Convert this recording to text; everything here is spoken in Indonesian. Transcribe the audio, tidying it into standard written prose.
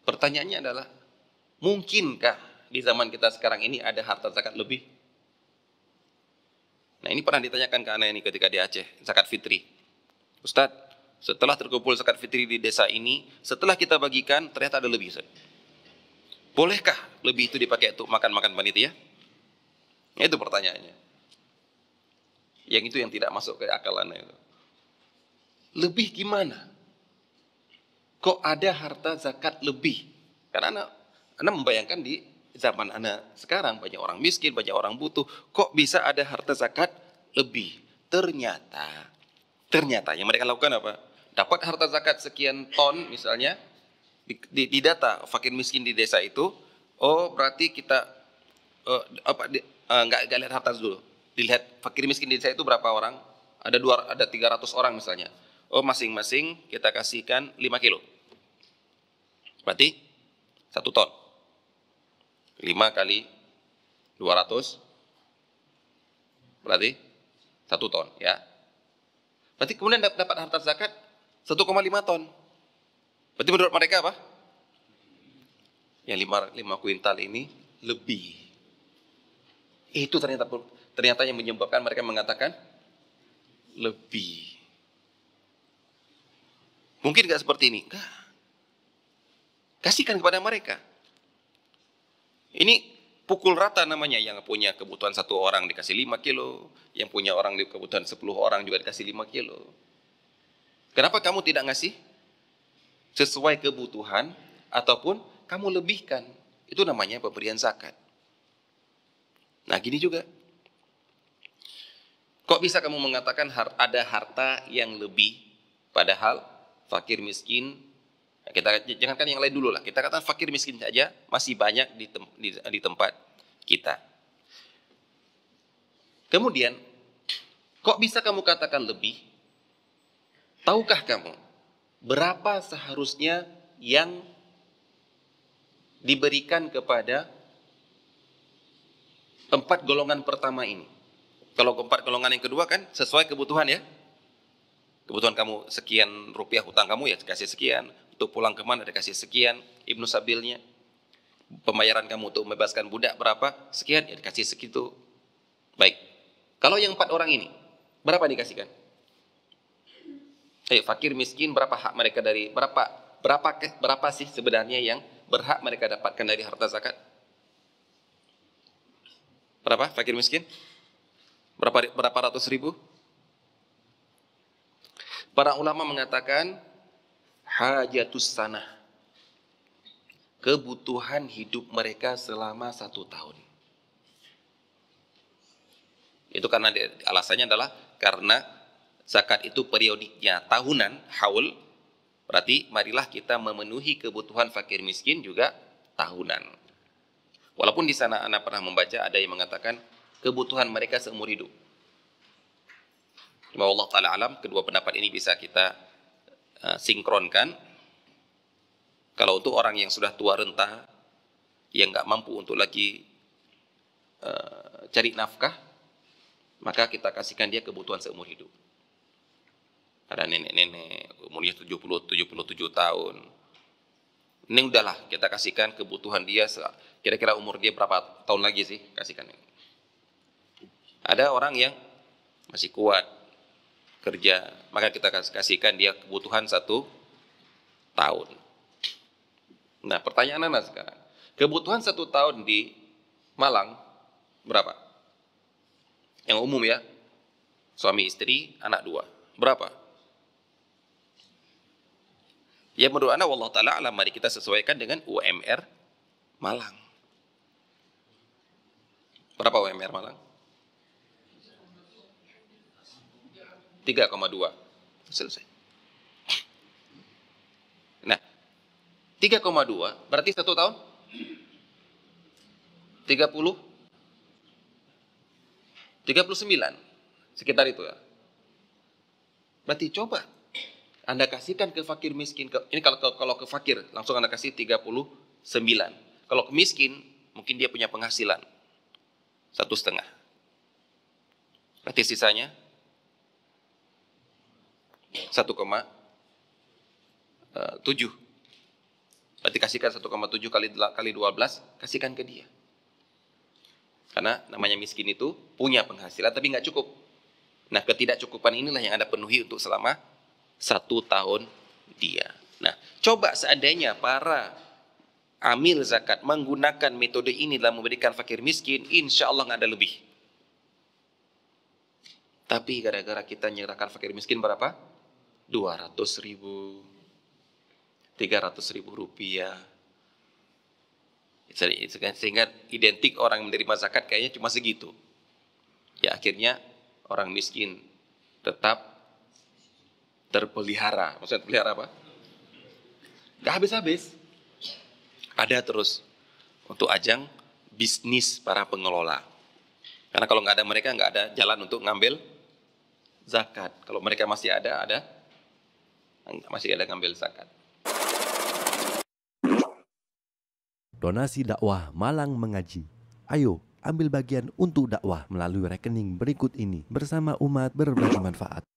Pertanyaannya adalah, mungkinkah di zaman kita sekarang ini ada harta zakat lebih? Nah, ini pernah ditanyakan ke anak ini ketika di Aceh, zakat fitri. Ustadz, setelah terkumpul zakat fitri di desa ini, setelah kita bagikan, ternyata ada lebih, Ustadz. Bolehkah lebih itu dipakai untuk makan-makan panitia? Itu pertanyaannya. Yang itu yang tidak masuk ke akal anak itu. Lebih gimana? Kok ada harta zakat lebih? Karena anak membayangkan di zaman anak sekarang banyak orang miskin, banyak orang butuh. Kok bisa ada harta zakat lebih? Ternyata yang mereka lakukan apa? Dapat harta zakat sekian ton misalnya, di data fakir miskin di desa itu, oh berarti kita nggak lihat harta dulu, dilihat fakir miskin di desa itu berapa orang, ada 300 orang misalnya, oh masing-masing kita kasihkan 5 kilo, berarti 1 ton, 5 kali 200 berarti 1 ton ya. Berarti kemudian dapat harta zakat 1,5 ton. Berarti menurut mereka apa? Yang 5 kuintal ini lebih. Itu ternyata yang menyebabkan mereka mengatakan lebih. Mungkin nggak seperti ini? Enggak. Kasihkan kepada mereka. Ini pukul rata namanya, yang punya kebutuhan 1 orang dikasih 5 kilo, yang punya orang kebutuhan 10 orang juga dikasih 5 kilo. Kenapa kamu tidak ngasih sesuai kebutuhan ataupun kamu lebihkan? Itu namanya pemberian zakat. Nah, gini juga. Kok bisa kamu mengatakan ada harta yang lebih, padahal fakir miskin, kita jangankan yang lain dulu lah, kita katakan fakir miskin saja masih banyak di tempat kita. Kemudian, kok bisa kamu katakan lebih? Tahukah kamu berapa seharusnya yang diberikan kepada 4 golongan pertama ini? Kalau 4 golongan yang kedua kan sesuai kebutuhan ya. Kebutuhan kamu sekian rupiah, hutang kamu ya dikasih sekian, untuk pulang kemana dikasih sekian, ibnu sabilnya. Pembayaran kamu untuk membebaskan budak berapa? Sekian, ya dikasih segitu. Baik. Kalau yang 4 orang ini, berapa dikasihkan? Fakir miskin berapa hak mereka dari berapa sih sebenarnya yang berhak mereka dapatkan dari harta zakat? Berapa fakir miskin? Berapa ratus ribu? Para ulama mengatakan hajatus sanah, kebutuhan hidup mereka selama 1 tahun. Itu karena alasannya adalah karena zakat itu periodiknya tahunan, haul. Berarti marilah kita memenuhi kebutuhan fakir miskin juga tahunan. Walaupun di sana Anda pernah membaca ada yang mengatakan kebutuhan mereka seumur hidup. Cuma Allah Ta'ala alam, kedua pendapat ini bisa kita sinkronkan. Kalau untuk orang yang sudah tua renta, yang nggak mampu untuk lagi cari nafkah, maka kita kasihkan dia kebutuhan seumur hidup. Ada nenek-nenek umurnya 77 tahun. Ini udahlah kita kasihkan kebutuhan dia, kira-kira umur dia berapa tahun lagi sih, kasihkan. Ada orang yang masih kuat kerja, maka kita kasihkan dia kebutuhan 1 tahun. Nah, pertanyaan Anda sekarang, kebutuhan 1 tahun di Malang berapa? Yang umum ya, suami istri, anak 2, berapa? Ya menurut Anda, wallahu ta'ala alam, mari kita sesuaikan dengan UMR Malang. Berapa UMR Malang? 3,2. Selesai. Nah, 3,2 berarti 1 tahun 39 sekitar itu ya. Berarti coba Anda kasihkan ke fakir miskin, ini kalau ke fakir langsung Anda kasih 39. Kalau ke miskin mungkin dia punya penghasilan 1,5. Berarti sisanya 1,7. Berarti kasihkan 1,7 kali 12, kasihkan ke dia. Karena namanya miskin itu punya penghasilan tapi nggak cukup. Nah, ketidakcukupan inilah yang Anda penuhi untuk selama 1 tahun dia. Nah, coba seandainya para amil zakat menggunakan metode ini dalam memberikan fakir miskin, insya Allah nggak ada lebih. Tapi gara-gara kita menyerahkan fakir miskin berapa? 200.000, 300.000 rupiah. Sehingga identik orang menerima zakat kayaknya cuma segitu. Ya akhirnya orang miskin tetap terpelihara. Maksudnya terpelihara apa? Gak habis-habis. Ada terus untuk ajang bisnis para pengelola. Karena kalau nggak ada mereka, nggak ada jalan untuk ngambil zakat. Kalau mereka masih ada ngambil zakat. Donasi dakwah Malang Mengaji. Ayo, ambil bagian untuk dakwah melalui rekening berikut ini bersama umat berbagi manfaat.